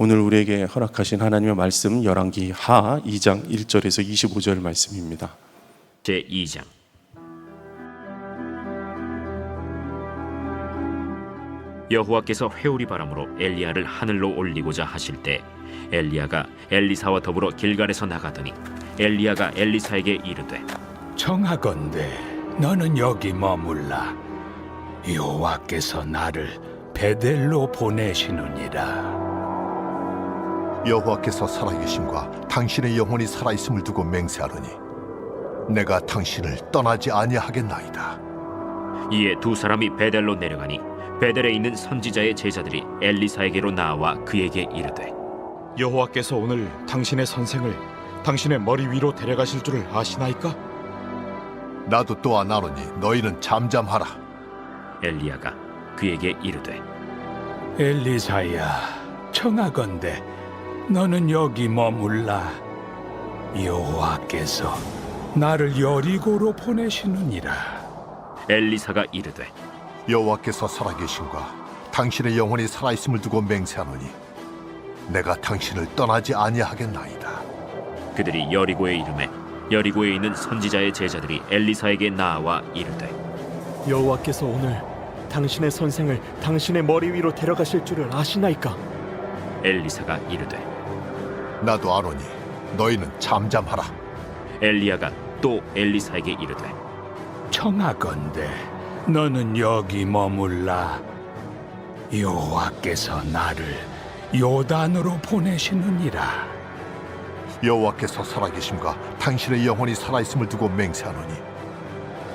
오늘 우리에게 허락하신 하나님의 말씀 열왕기 하 2장 1절에서 25절 말씀입니다. 제2장. 여호와께서 회오리 바람으로 엘리야를 하늘로 올리고자 하실 때 엘리야가 엘리사와 더불어 길갈에서 나가더니 엘리야가 엘리사에게 이르되 청하건대 너는 여기 머물라. 여호와께서 나를 베델로 보내시느니라. 여호와께서 살아계심과 당신의 영혼이 살아있음을 두고 맹세하노니 내가 당신을 떠나지 아니하겠나이다. 이에 두 사람이 베델로 내려가니 베델에 있는 선지자의 제자들이 엘리사에게로 나와 그에게 이르되 여호와께서 오늘 당신의 선생을 당신의 머리 위로 데려가실 줄을 아시나이까? 나도 또한 아노니 너희는 잠잠하라. 엘리야가 그에게 이르되 엘리사야, 청하건대 너는 여기 머물라. 여호와께서 나를 여리고로 보내시느니라. 엘리사가 이르되 여호와께서 살아계심과 당신의 영혼이 살아있음을 두고 맹세하노니 내가 당신을 떠나지 아니하겠나이다. 그들이 여리고에 이르매 여리고에 있는 선지자의 제자들이 엘리사에게 나와 이르되 여호와께서 오늘 당신의 선생을 당신의 머리 위로 데려가실 줄을 아시나이까? 엘리사가 이르되 나도 아노니 너희는 잠잠하라. 엘리야가 또 엘리사에게 이르되 청하건대 너는 여기 머물라. 여호와께서 나를 요단으로 보내시느니라. 여호와께서 살아계심과 당신의 영혼이 살아있음을 두고 맹세하노니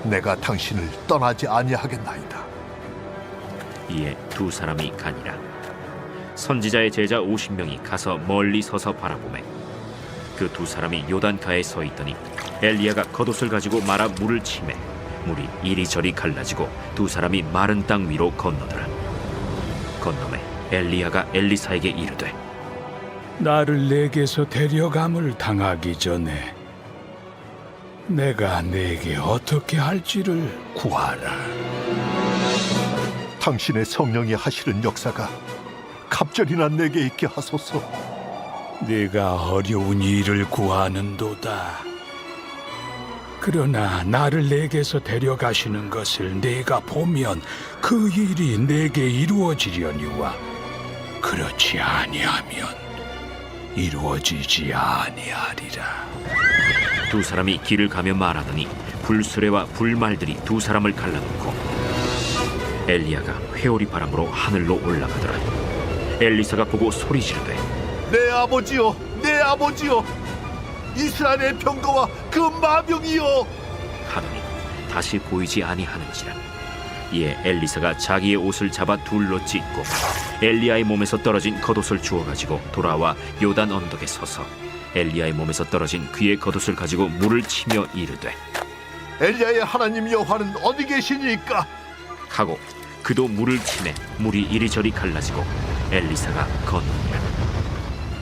내가 당신을 떠나지 아니하겠나이다. 이에 두 사람이 가니라. 선지자의 제자 50명이 가서 멀리 서서 바라보매 그 두 사람이 요단가에 서 있더니 엘리야가 겉옷을 가지고 말아 물을 치매 물이 이리저리 갈라지고 두 사람이 마른 땅 위로 건너더라. 건너매 엘리야가 엘리사에게 이르되 나를 내게서 데려감을 당하기 전에 내가 내게 어떻게 할지를 구하라. 당신의 성령이 하시는 역사가 갑절이나 내게 있게 하소서. 네가 어려운 일을 구하는도다. 그러나 나를 내게서 데려가시는 것을 내가 보면 그 일이 내게 이루어지려니와 그렇지 아니하면 이루어지지 아니하리라. 두 사람이 길을 가며 말하더니 불수레와 불말들이 두 사람을 갈라놓고 엘리야가 회오리 바람으로 하늘로 올라가더라. 엘리사가 보고 소리 지르되 내 아버지여, 내 아버지여, 이스라엘의 병거와 그 마병이여. 하더니 다시 보이지 아니하는지라. 이에 엘리사가 자기의 옷을 잡아 둘로 찢고 엘리야의 몸에서 떨어진 겉옷을 주워 가지고 돌아와 요단 언덕에 서서 엘리야의 몸에서 떨어진 그의 겉옷을 가지고 물을 치며 이르되 엘리야의 하나님 여호와는 어디 계시니까? 하고 그도 물을 치매 물이 이리저리 갈라지고 엘리사가 건너니라.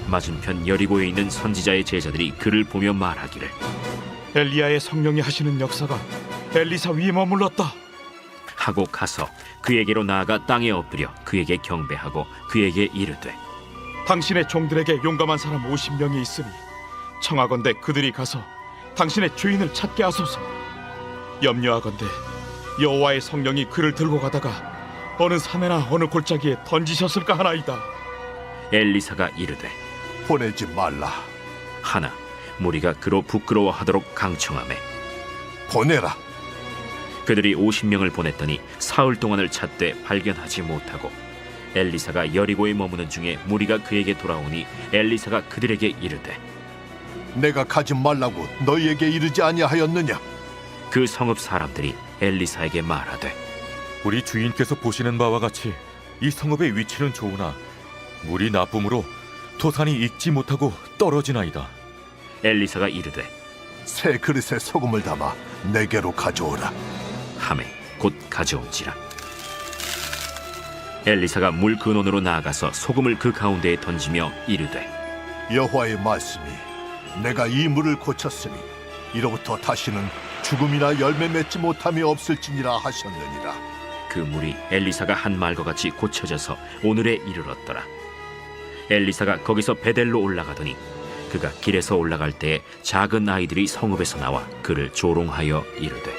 맞은편 여리고에 있는 선지자의 제자들이 그를 보며 말하기를 엘리야의 성령이 하시는 역사가 엘리사 위에 머물렀다 하고 가서 그에게로 나아가 땅에 엎드려 그에게 경배하고 그에게 이르되 당신의 종들에게 용감한 사람 50명이 있으니 청하건대 그들이 가서 당신의 주인을 찾게 하소서. 염려하건대 여호와의 성령이 그를 들고 가다가 어느 산에나 어느 골짜기에 던지셨을까 하나이다. 엘리사가 이르되 보내지 말라. 하나 무리가 그로 부끄러워하도록 강청하매 보내라. 그들이 50명을 보냈더니 사흘 동안을 찾되 발견하지 못하고 엘리사가 여리고에 머무는 중에 무리가 그에게 돌아오니 엘리사가 그들에게 이르되 내가 가지 말라고 너희에게 이르지 아니하였느냐? 그 성읍 사람들이 엘리사에게 말하되 우리 주인께서 보시는 바와 같이 이 성읍의 위치는 좋으나 물이 나쁨으로 토산이 익지 못하고 떨어지나이다. 엘리사가 이르되 새 그릇에 소금을 담아 내게로 가져오라. 하매 곧 가져온지라. 엘리사가 물 근원으로 나아가서 소금을 그 가운데에 던지며 이르되 여호와의 말씀이 내가 이 물을 고쳤으니 이로부터 다시는 죽음이나 열매 맺지 못함이 없을지니라 하셨느니라. 그 물이 엘리사가 한 말과 같이 고쳐져서 오늘에 이르렀더라. 엘리사가 거기서 베델로 올라가더니 그가 길에서 올라갈 때에 작은 아이들이 성읍에서 나와 그를 조롱하여 이르되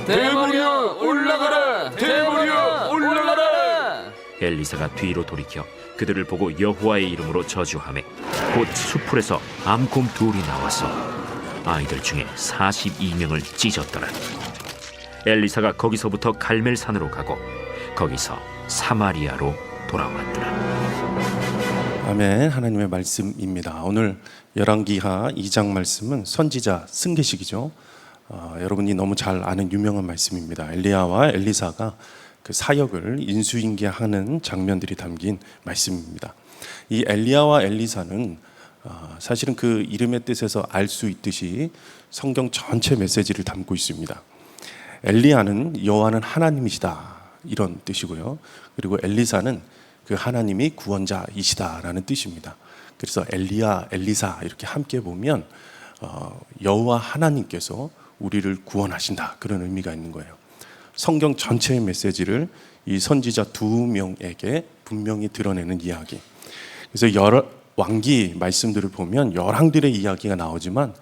대머리여 올라가라! 대머리여 올라가라! 엘리사가 뒤로 돌이켜 그들을 보고 여호와의 이름으로 저주하매 곧 수풀에서 암곰 둘이 나와서 아이들 중에 42명을 찢었더라. 엘리사가 거기서부터 갈멜산으로 가고 거기서 사마리아로 돌아왔더라. 아멘. 하나님의 말씀입니다. 오늘 열왕기하 2장 말씀은 선지자 승계식이죠. 여러분이 너무 잘 아는 유명한 말씀입니다. 엘리야와 엘리사가 그 사역을 인수인계하는 장면들이 담긴 말씀입니다. 이 엘리야와 엘리사는 사실은 그 이름의 뜻에서 알 수 있듯이 성경 전체 메시지를 담고 있습니다. 엘리야는 여호와는 하나님이시다 이런 뜻이고요. 그리고 엘리사는 그 하나님이 구원자이시다라는 뜻입니다. 그래서 엘리야, 엘리사 이렇게 함께 보면 여호와 하나님께서 우리를 구원하신다 그런 의미가 있는 거예요. 성경 전체의 메시지를 이 선지자 두 명에게 분명히 드러내는 이야기. 그래서 여러 왕기 말씀들을 보면 열왕들의 이야기가 나오지만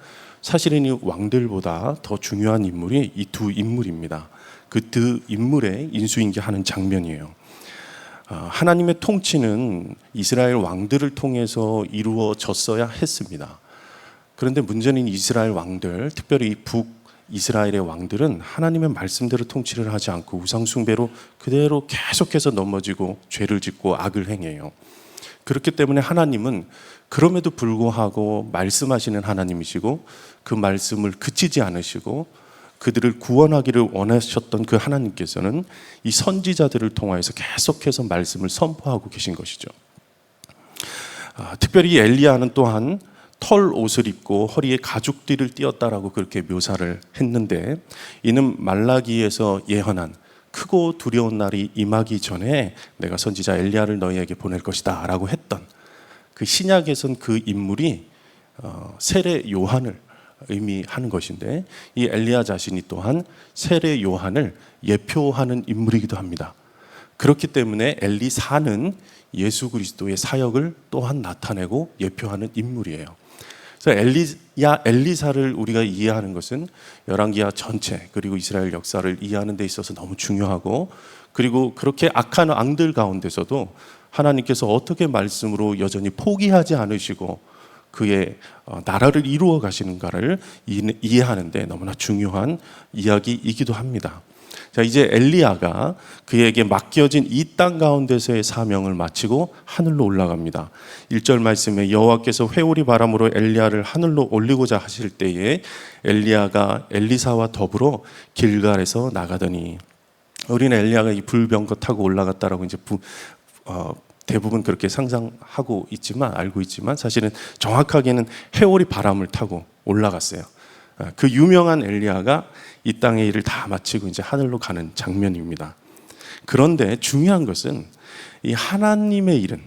사실은 이 왕들보다 더 중요한 인물이 이 두 인물입니다. 그 두 인물의 인수인계하는 장면이에요. 하나님의 통치는 이스라엘 왕들을 통해서 이루어졌어야 했습니다. 그런데 문제는 이스라엘 왕들, 특별히 북이스라엘의 왕들은 하나님의 말씀대로 통치를 하지 않고 우상숭배로 그대로 계속해서 넘어지고 죄를 짓고 악을 행해요. 그렇기 때문에 하나님은 그럼에도 불구하고 말씀하시는 하나님이시고 그 말씀을 그치지 않으시고 그들을 구원하기를 원하셨던 그 하나님께서는 이 선지자들을 통하여서 계속해서 말씀을 선포하고 계신 것이죠. 특별히 엘리야는 또한 털 옷을 입고 허리에 가죽띠를 띄었다라고 그렇게 묘사를 했는데 이는 말라기에서 예언한 크고 두려운 날이 임하기 전에 내가 선지자 엘리야를 너희에게 보낼 것이다 라고 했던 그 신약에선 그 인물이 세례 요한을 의미하는 것인데 이 엘리야 자신이 또한 세례 요한을 예표하는 인물이기도 합니다. 그렇기 때문에 엘리사는 예수 그리스도의 사역을 또한 나타내고 예표하는 인물이에요. 그래서 엘리사를 우리가 이해하는 것은 열왕기하 전체 그리고 이스라엘 역사를 이해하는 데 있어서 너무 중요하고 그리고 그렇게 악한 왕들 가운데서도 하나님께서 어떻게 말씀으로 여전히 포기하지 않으시고 그의 나라를 이루어 가시는가를 이해하는 데 너무나 중요한 이야기이기도 합니다. 자, 이제 엘리야가 그에게 맡겨진 이 땅 가운데서의 사명을 마치고 하늘로 올라갑니다. 1절 말씀에 여호와께서 회오리 바람으로 엘리야를 하늘로 올리고자 하실 때에 엘리야가 엘리사와 더불어 길갈에서 나가더니 우리는 엘리야가 이 불병거 타고 올라갔다라고 이제 대부분 그렇게 상상하고 있지만 알고 있지만 사실은 정확하게는 회오리 바람을 타고 올라갔어요. 그 유명한 엘리야가 이 땅의 일을 다 마치고 이제 하늘로 가는 장면입니다. 그런데 중요한 것은 이 하나님의 일은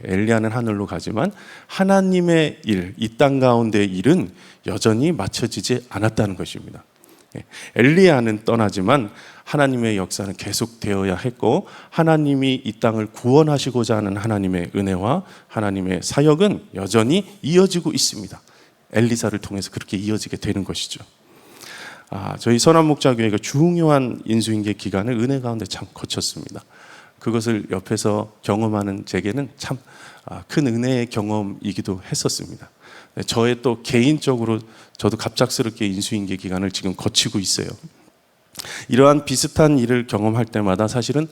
엘리야는 하늘로 가지만 하나님의 일, 이 땅 가운데의 일은 여전히 마쳐지지 않았다는 것입니다. 엘리야는 떠나지만 하나님의 역사는 계속되어야 했고 하나님이 이 땅을 구원하시고자 하는 하나님의 은혜와 하나님의 사역은 여전히 이어지고 있습니다. 엘리사를 통해서 그렇게 이어지게 되는 것이죠. 저희 선한목자교회가 중요한 인수인계 기간을 은혜 가운데 참 거쳤습니다. 그것을 옆에서 경험하는 제게는 참 큰 은혜의 경험이기도 했었습니다. 저의 또 개인적으로 저도 갑작스럽게 인수인계 기간을 지금 거치고 있어요. 이러한 비슷한 일을 경험할 때마다 사실은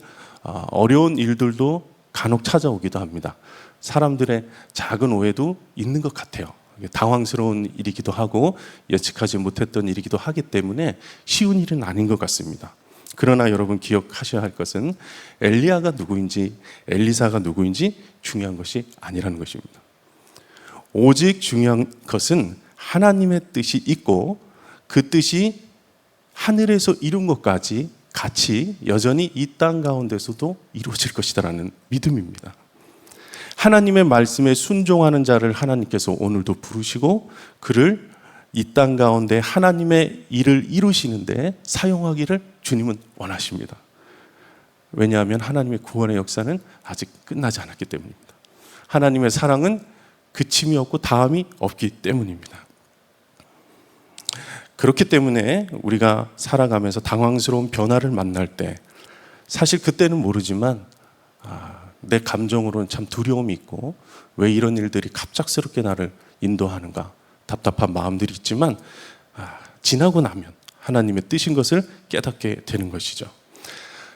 어려운 일들도 간혹 찾아오기도 합니다. 사람들의 작은 오해도 있는 것 같아요. 당황스러운 일이기도 하고 예측하지 못했던 일이기도 하기 때문에 쉬운 일은 아닌 것 같습니다. 그러나 여러분 기억하셔야 할 것은 엘리야가 누구인지 엘리사가 누구인지 중요한 것이 아니라는 것입니다. 오직 중요한 것은 하나님의 뜻이 있고 그 뜻이 하늘에서 이룬 것까지 같이 여전히 이 땅 가운데서도 이루어질 것이다라는 믿음입니다. 하나님의 말씀에 순종하는 자를 하나님께서 오늘도 부르시고 그를 이 땅 가운데 하나님의 일을 이루시는데 사용하기를 주님은 원하십니다. 왜냐하면 하나님의 구원의 역사는 아직 끝나지 않았기 때문입니다. 하나님의 사랑은 그침이 없고 다함이 없기 때문입니다. 그렇기 때문에 우리가 살아가면서 당황스러운 변화를 만날 때 사실 그때는 모르지만 내 감정으로는 참 두려움이 있고 왜 이런 일들이 갑작스럽게 나를 인도하는가 답답한 마음들이 있지만 지나고 나면 하나님의 뜻인 것을 깨닫게 되는 것이죠.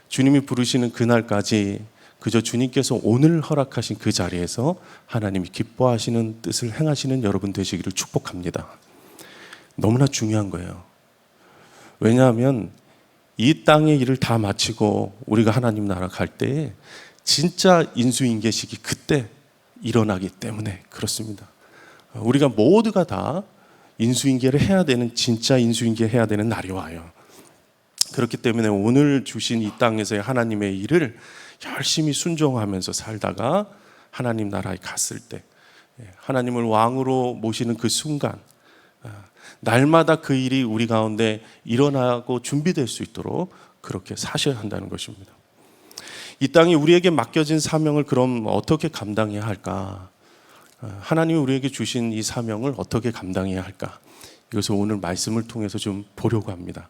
주님이 부르시는 그날까지 그저 주님께서 오늘 허락하신 그 자리에서 하나님이 기뻐하시는 뜻을 행하시는 여러분 되시기를 축복합니다. 너무나 중요한 거예요. 왜냐하면 이 땅의 일을 다 마치고 우리가 하나님 나라 갈 때에 진짜 인수인계식이 그때 일어나기 때문에 그렇습니다. 우리가 모두가 다 인수인계를 해야 되는, 진짜 인수인계 해야 되는 날이 와요. 그렇기 때문에 오늘 주신 이 땅에서의 하나님의 일을 열심히 순종하면서 살다가 하나님 나라에 갔을 때, 하나님을 왕으로 모시는 그 순간, 날마다 그 일이 우리 가운데 일어나고 준비될 수 있도록 그렇게 사셔야 한다는 것입니다. 이 땅이 우리에게 맡겨진 사명을 그럼 어떻게 감당해야 할까? 하나님이 우리에게 주신 이 사명을 어떻게 감당해야 할까? 이것을 오늘 말씀을 통해서 좀 보려고 합니다.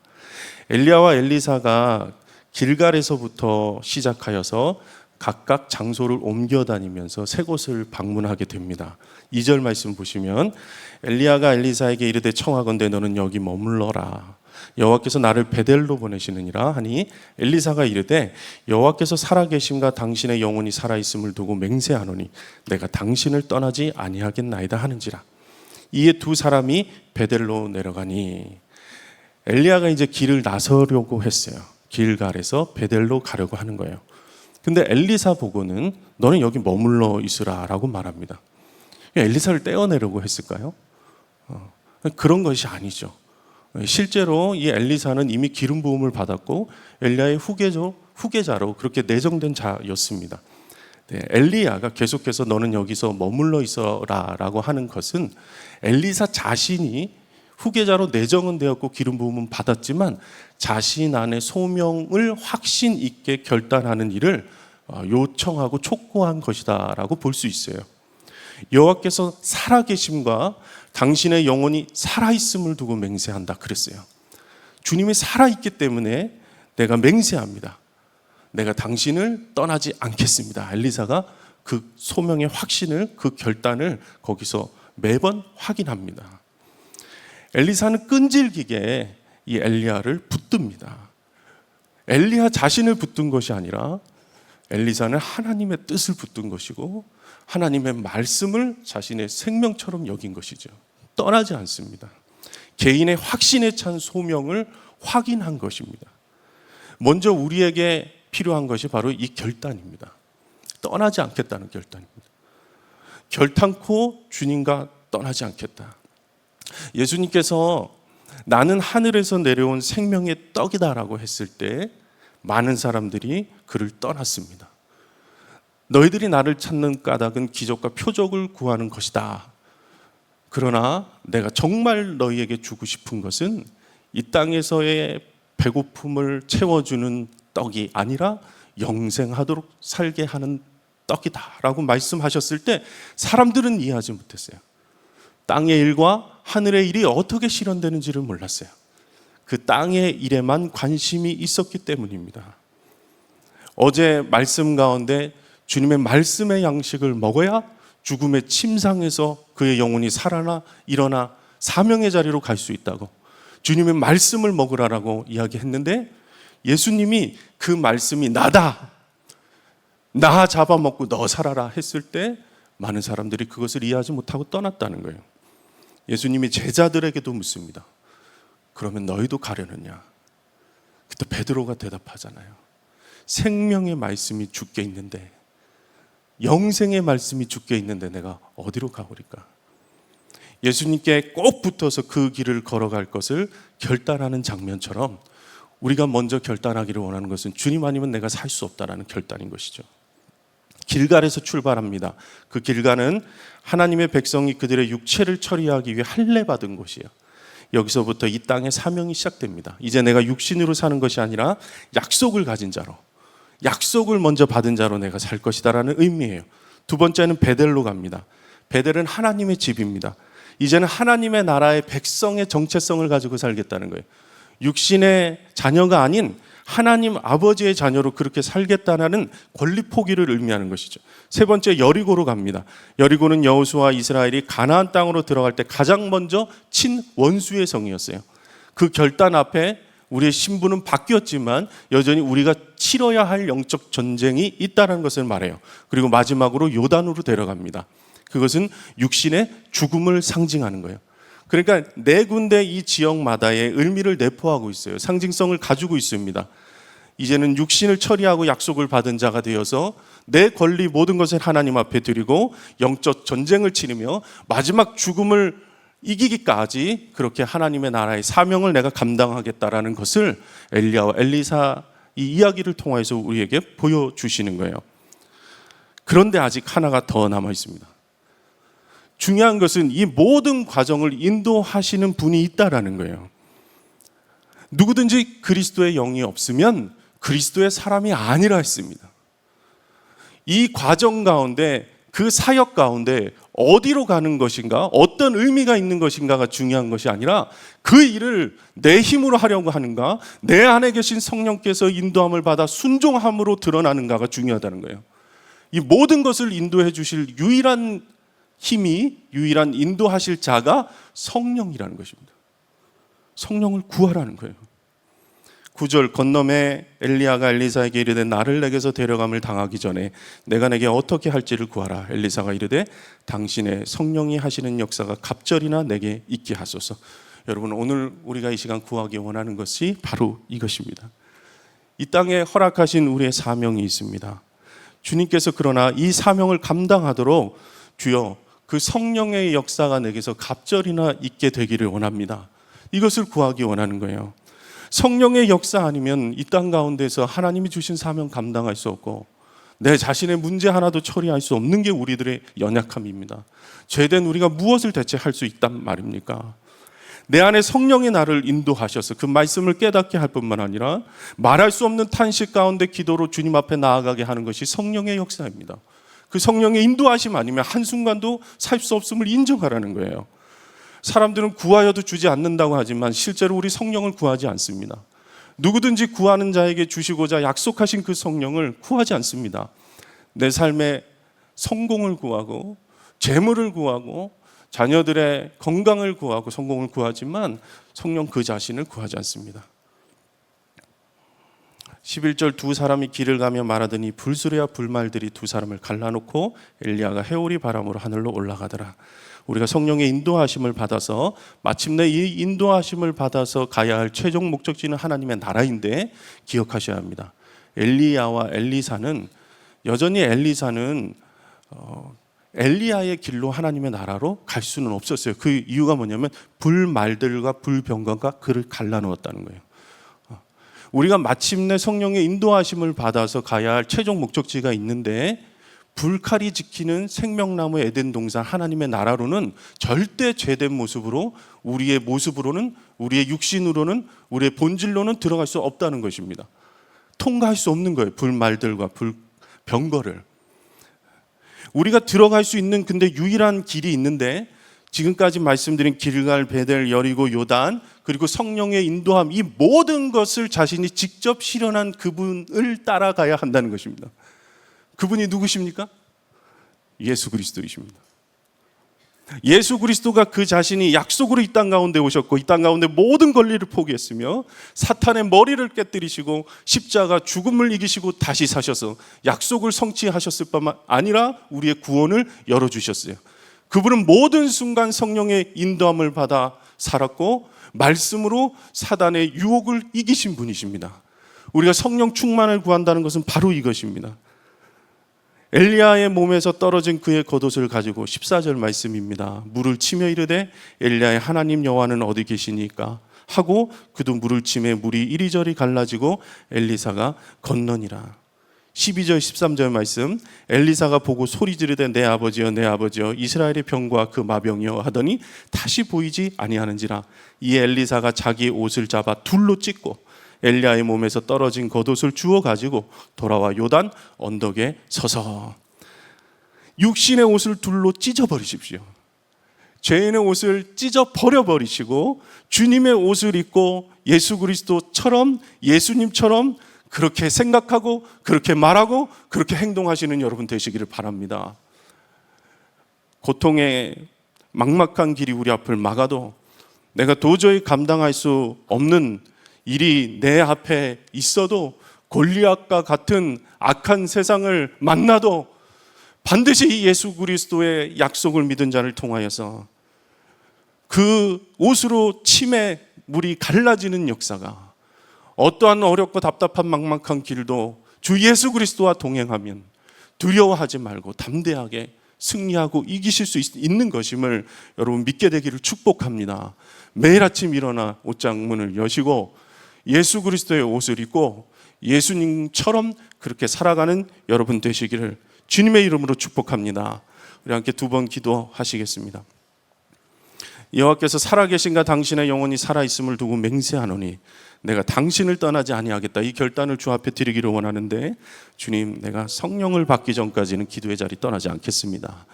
엘리야와 엘리사가 길갈에서부터 시작하여서 각각 장소를 옮겨 다니면서 세 곳을 방문하게 됩니다. 2절 말씀 보시면 엘리야가 엘리사에게 이르되 청하건대 너는 여기 머물러라. 여호와께서 나를 베델로 보내시느니라 하니 엘리사가 이르되 여호와께서 살아계심과 당신의 영혼이 살아있음을 두고 맹세하노니 내가 당신을 떠나지 아니하겠나이다 하는지라. 이에 두 사람이 베델로 내려가니 엘리야가 이제 길을 나서려고 했어요. 길갈에서 베델로 가려고 하는 거예요. 근데 엘리사 보고는 너는 여기 머물러 있으라 라고 말합니다. 엘리사를 떼어내려고 했을까요? 그런 것이 아니죠. 실제로 이 엘리사는 이미 기름 부음을 받았고 엘리야의 후계자로 그렇게 내정된 자였습니다. 엘리야가 계속해서 너는 여기서 머물러 있어라 라고 하는 것은 엘리사 자신이 후계자로 내정은 되었고 기름 부음은 받았지만 자신 안에 소명을 확신 있게 결단하는 일을 요청하고 촉구한 것이다 라고 볼 수 있어요. 여호와께서 살아계심과 당신의 영혼이 살아있음을 두고 맹세한다 그랬어요. 주님이 살아있기 때문에 내가 맹세합니다. 내가 당신을 떠나지 않겠습니다. 엘리사가 그 소명의 확신을, 그 결단을 거기서 매번 확인합니다. 엘리사는 끈질기게 이 엘리야를 붙듭니다. 엘리야 자신을 붙든 것이 아니라 엘리사는 하나님의 뜻을 붙든 것이고 하나님의 말씀을 자신의 생명처럼 여긴 것이죠. 떠나지 않습니다. 개인의 확신에 찬 소명을 확인한 것입니다. 먼저 우리에게 필요한 것이 바로 이 결단입니다. 떠나지 않겠다는 결단입니다. 결단코 주님과 떠나지 않겠다. 예수님께서 나는 하늘에서 내려온 생명의 떡이다라고 했을 때 많은 사람들이 그를 떠났습니다. 너희들이 나를 찾는 까닭은 기적과 표적을 구하는 것이다. 그러나 내가 정말 너희에게 주고 싶은 것은 이 땅에서의 배고픔을 채워주는 떡이 아니라 영생하도록 살게 하는 떡이다 라고 말씀하셨을 때 사람들은 이해하지 못했어요. 땅의 일과 하늘의 일이 어떻게 실현되는지를 몰랐어요. 그 땅의 일에만 관심이 있었기 때문입니다. 어제 말씀 가운데 주님의 말씀의 양식을 먹어야 죽음의 침상에서 그의 영혼이 살아나 일어나 사명의 자리로 갈 수 있다고 주님의 말씀을 먹으라라고 이야기했는데 예수님이 그 말씀이 나다. 나 잡아먹고 너 살아라 했을 때 많은 사람들이 그것을 이해하지 못하고 떠났다는 거예요. 예수님이 제자들에게도 묻습니다. 그러면 너희도 가려느냐? 그때 베드로가 대답하잖아요. 생명의 말씀이 주께 있는데 영생의 말씀이 주께 있는데 내가 어디로 가오리까? 예수님께 꼭 붙어서 그 길을 걸어갈 것을 결단하는 장면처럼 우리가 먼저 결단하기를 원하는 것은 주님 아니면 내가 살 수 없다라는 결단인 것이죠. 길갈에서 출발합니다. 그 길갈은 하나님의 백성이 그들의 육체를 처리하기 위해 할례 받은 곳이에요. 여기서부터 이 땅의 사명이 시작됩니다. 이제 내가 육신으로 사는 것이 아니라 약속을 가진 자로, 약속을 먼저 받은 자로 내가 살 것이다라는 의미예요. 두 번째는 베델로 갑니다. 베델은 하나님의 집입니다. 이제는 하나님의 나라의 백성의 정체성을 가지고 살겠다는 거예요. 육신의 자녀가 아닌 하나님 아버지의 자녀로 그렇게 살겠다는 권리 포기를 의미하는 것이죠. 세 번째, 여리고로 갑니다. 여리고는 여호수아와 이스라엘이 가나안 땅으로 들어갈 때 가장 먼저 친 원수의 성이었어요. 그 결단 앞에 우리의 신분은 바뀌었지만 여전히 우리가 치러야 할 영적 전쟁이 있다는 것을 말해요. 그리고 마지막으로 요단으로 데려갑니다. 그것은 육신의 죽음을 상징하는 거예요. 그러니까 네 군데 이 지역마다의 의미를 내포하고 있어요. 상징성을 가지고 있습니다. 이제는 육신을 처리하고 약속을 받은 자가 되어서 내 권리 모든 것을 하나님 앞에 드리고 영적 전쟁을 치르며 마지막 죽음을 이기기까지 그렇게 하나님의 나라의 사명을 내가 감당하겠다라는 것을 엘리야와 엘리사 이 이야기를 통해서 우리에게 보여주시는 거예요. 그런데 아직 하나가 더 남아 있습니다. 중요한 것은 이 모든 과정을 인도하시는 분이 있다라는 거예요. 누구든지 그리스도의 영이 없으면 그리스도의 사람이 아니라 했습니다. 이 과정 가운데, 그 사역 가운데 어디로 가는 것인가, 어떤 의미가 있는 것인가가 중요한 것이 아니라 그 일을 내 힘으로 하려고 하는가, 내 안에 계신 성령께서 인도함을 받아 순종함으로 드러나는가가 중요하다는 거예요. 이 모든 것을 인도해 주실 유일한 힘이, 유일한 인도하실 자가 성령이라는 것입니다. 성령을 구하라는 거예요. 9절, 건너매 엘리야가 엘리사에게 이르되 나를 내게서 데려감을 당하기 전에 내가 내게 어떻게 할지를 구하라. 엘리사가 이르되 당신의 성령이 하시는 역사가 갑절이나 내게 있게 하소서. 여러분, 오늘 우리가 이 시간 구하기 원하는 것이 바로 이것입니다. 이 땅에 허락하신 우리의 사명이 있습니다. 주님께서 그러나 이 사명을 감당하도록 주여 그 성령의 역사가 내게서 갑절이나 있게 되기를 원합니다. 이것을 구하기 원하는 거예요. 성령의 역사 아니면 이 땅 가운데서 하나님이 주신 사명 감당할 수 없고 내 자신의 문제 하나도 처리할 수 없는 게 우리들의 연약함입니다. 죄된 우리가 무엇을 대체 할 수 있단 말입니까? 내 안에 성령이 나를 인도하셔서 그 말씀을 깨닫게 할 뿐만 아니라 말할 수 없는 탄식 가운데 기도로 주님 앞에 나아가게 하는 것이 성령의 역사입니다. 그 성령의 인도하심 아니면 한순간도 살 수 없음을 인정하라는 거예요. 사람들은 구하여도 주지 않는다고 하지만 실제로 우리 성령을 구하지 않습니다. 누구든지 구하는 자에게 주시고자 약속하신 그 성령을 구하지 않습니다. 내 삶의 성공을 구하고 재물을 구하고 자녀들의 건강을 구하고 성공을 구하지만 성령 그 자신을 구하지 않습니다. 11절, 두 사람이 길을 가며 말하더니 불수레와 불말들이 두 사람을 갈라놓고 엘리야가 해오리 바람으로 하늘로 올라가더라. 우리가 성령의 인도하심을 받아서 마침내 이 인도하심을 받아서 가야 할 최종 목적지는 하나님의 나라인데 기억하셔야 합니다. 엘리야와 엘리사는 여전히 엘리사는 엘리야의 길로 하나님의 나라로 갈 수는 없었어요. 그 이유가 뭐냐면 불말들과 불병거가 그를 갈라놓았다는 거예요. 우리가 마침내 성령의 인도하심을 받아서 가야 할 최종 목적지가 있는데 불칼이 지키는 생명나무 에덴 동산 하나님의 나라로는 절대 죄된 모습으로 우리의 모습으로는 우리의 육신으로는 우리의 본질로는 들어갈 수 없다는 것입니다. 통과할 수 없는 거예요. 불말들과 불병거를. 우리가 들어갈 수 있는 근데 유일한 길이 있는데 지금까지 말씀드린 길갈, 베델, 여리고, 요단 그리고 성령의 인도함 이 모든 것을 자신이 직접 실현한 그분을 따라가야 한다는 것입니다. 그분이 누구십니까? 예수 그리스도이십니다. 예수 그리스도가 그 자신이 약속으로 이 땅 가운데 오셨고 이 땅 가운데 모든 권리를 포기했으며 사탄의 머리를 깨뜨리시고 십자가 죽음을 이기시고 다시 사셔서 약속을 성취하셨을 뿐만 아니라 우리의 구원을 열어주셨어요. 그분은 모든 순간 성령의 인도함을 받아 살았고 말씀으로 사단의 유혹을 이기신 분이십니다. 우리가 성령 충만을 구한다는 것은 바로 이것입니다. 엘리야의 몸에서 떨어진 그의 겉옷을 가지고 14절 말씀입니다. 물을 치며 이르되 엘리야의 하나님 여호와는 어디 계시니까 하고 그도 물을 치매 물이 이리저리 갈라지고 엘리사가 건너니라. 12절 13절 말씀 엘리사가 보고 소리 지르되 내 아버지여 내 아버지여 이스라엘의 병과 그 마병이여 하더니 다시 보이지 아니하는지라. 이에 엘리사가 자기 옷을 잡아 둘로 찢고 엘리야의 몸에서 떨어진 겉옷을 주워 가지고 돌아와 요단 언덕에 서서 육신의 옷을 둘로 찢어버리십시오. 죄인의 옷을 찢어 버려버리시고 주님의 옷을 입고 예수 그리스도처럼, 예수님처럼 그렇게 생각하고 그렇게 말하고 그렇게 행동하시는 여러분 되시기를 바랍니다. 고통의 막막한 길이 우리 앞을 막아도, 내가 도저히 감당할 수 없는 일이 내 앞에 있어도, 골리앗과 같은 악한 세상을 만나도 반드시 예수 그리스도의 약속을 믿은 자를 통하여서 그 옷으로 침에 물이 갈라지는 역사가, 어떠한 어렵고 답답한 막막한 길도 주 예수 그리스도와 동행하면 두려워하지 말고 담대하게 승리하고 이기실 수 있는 것임을 여러분 믿게 되기를 축복합니다. 매일 아침 일어나 옷장 문을 여시고 예수 그리스도의 옷을 입고 예수님처럼 그렇게 살아가는 여러분 되시기를 주님의 이름으로 축복합니다. 우리 함께 두 번 기도하시겠습니다. 여호와께서 살아계신가 당신의 영혼이 살아있음을 두고 맹세하노니 내가 당신을 떠나지 아니하겠다, 이 결단을 주 앞에 드리기를 원하는데, 주님, 내가 성령을 받기 전까지는 기도의 자리 떠나지 않겠습니다.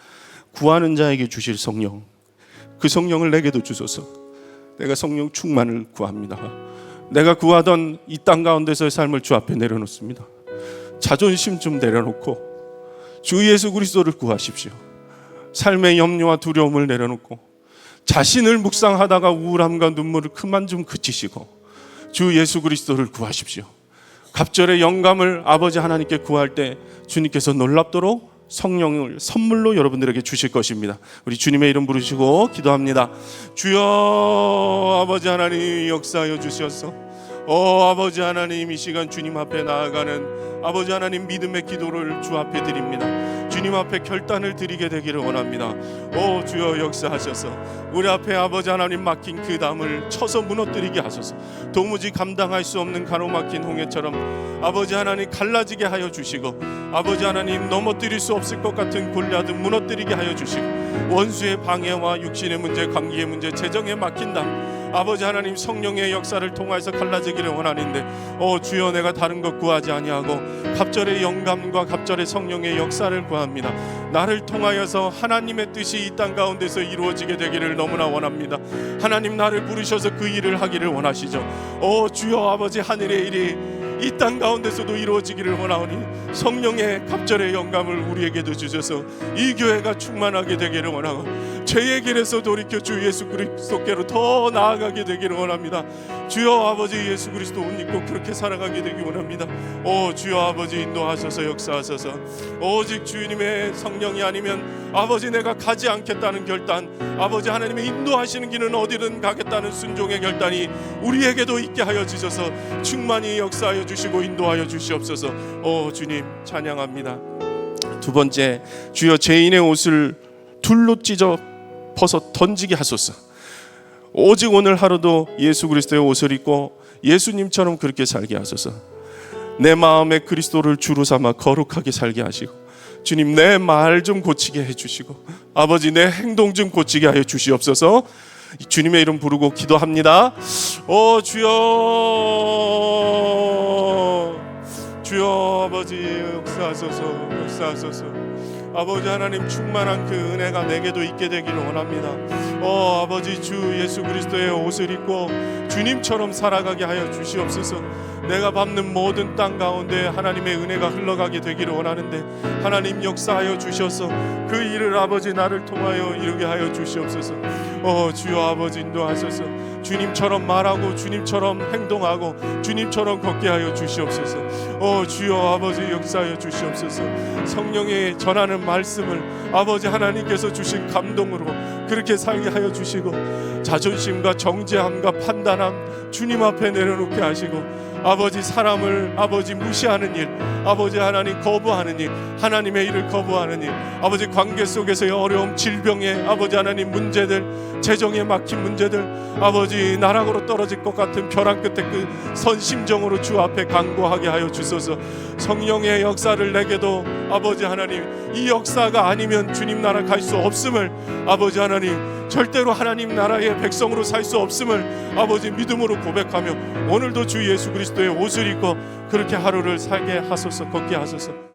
구하는 자에게 주실 성령, 그 성령을 내게도 주소서. 내가 성령 충만을 구합니다. 내가 구하던 이 땅 가운데서의 삶을 주 앞에 내려놓습니다. 자존심 좀 내려놓고 주 예수 그리스도를 구하십시오. 삶의 염려와 두려움을 내려놓고 자신을 묵상하다가 우울함과 눈물을 그만 좀 그치시고 주 예수 그리스도를 구하십시오. 갑절의 영감을 아버지 하나님께 구할 때 주님께서 놀랍도록 성령을 선물로 여러분들에게 주실 것입니다. 우리 주님의 이름 부르시고 기도합니다. 주여, 아버지 하나님 역사하여 주시옵소서. 아버지 하나님, 이 시간 주님 앞에 나아가는 아버지 하나님 믿음의 기도를 주 앞에 드립니다. 주님 앞에 결단을 드리게 되기를 원합니다. 주여 역사하셔서 우리 앞에 아버지 하나님 막힌 그 담을 쳐서 무너뜨리게 하소서. 도무지 감당할 수 없는 가로막힌 홍해처럼 아버지 하나님 갈라지게 하여 주시고, 아버지 하나님 넘어뜨릴 수 없을 것 같은 골리앗을 무너뜨리게 하여 주시고, 원수의 방해와 육신의 문제, 관계의 문제, 재정에 막힌 담 아버지 하나님 성령의 역사를 통해서 갈라지기를 원하는데, 주여, 내가 다른 것 구하지 아니하고 갑절의 영감과 갑절의 성령의 역사를 구합니다. 나를 통하여서 하나님의 뜻이 이 땅 가운데서 이루어지게 되기를 너무나 원합니다. 하나님 나를 부르셔서 그 일을 하기를 원하시죠. 주여, 아버지 하늘의 일이 이 땅 가운데서도 이루어지기를 원하오니 성령의 갑절의 영감을 우리에게도 주셔서 이 교회가 충만하게 되기를 원하고 죄의 길에서 돌이켜 주 예수 그리스도께로 더 나아가게 되기를 원합니다. 주여, 아버지 예수 그리스도 옷 입고 그렇게 살아가게 되기 원합니다. 주여, 아버지 인도하셔서 역사하셔서 오직 주님의 성령이 아니면 아버지 내가 가지 않겠다는 결단, 아버지 하나님의 인도하시는 길은 어디든 가겠다는 순종의 결단이 우리에게도 있게 하여 주셔서 충만히 역사하여 주시고 인도하여 주시옵소서. 주님 찬양합니다. 두 번째, 주여, 죄인의 옷을 둘로 찢어 벗어 던지게 하소서. 오직 오늘 하루도 예수 그리스도의 옷을 입고 예수님처럼 그렇게 살게 하소서. 내 마음에 그리스도를 주로 삼아 거룩하게 살게 하시고, 주님, 내 말 좀 고치게 해주시고, 아버지 내 행동 좀 고치게 하여 주시옵소서. 주님의 이름 부르고 기도합니다. 주여, 아버지 역사하소서. 아버지 하나님 충만한 그 은혜가 내게도 있게 되기를 원합니다. 아버지 주 예수 그리스도의 옷을 입고 주님처럼 살아가게 하여 주시옵소서. 내가 밟는 모든 땅 가운데 하나님의 은혜가 흘러가게 되기를 원하는데 하나님 역사하여 주셔서 그 일을 아버지 나를 통하여 이루게 하여 주시옵소서. 주여, 아버지 인도하소서. 주님처럼 말하고 주님처럼 행동하고 주님처럼 걷게 하여 주시옵소서. 주여, 아버지 역사하여 주시옵소서. 성령의 전하는 말씀을 아버지 하나님께서 주신 감동으로 그렇게 살게 하여 주시고, 자존심과 정죄함과 판단함 주님 앞에 내려놓게 하시고, 아버지 사람을 아버지 무시하는 일, 아버지 하나님 거부하는 일, 하나님의 일을 거부하는 일, 아버지 관계 속에서의 어려움, 질병의 아버지 하나님 문제들, 재정에 막힌 문제들, 아버지 나락으로 떨어질 것 같은 벼랑 끝에 그 선심정으로 주 앞에 간구하게 하여 주소서. 성령의 역사를 내게도 아버지 하나님, 이 역사가 아니면 주님 나라 갈 수 없음을 아버지 하나님, 절대로 하나님 나라의 백성으로 살 수 없음을 아버지 믿음으로 고백하며 오늘도 주 예수 그리스도의 옷을 입고 그렇게 하루를 살게 하소서, 걷게 하소서.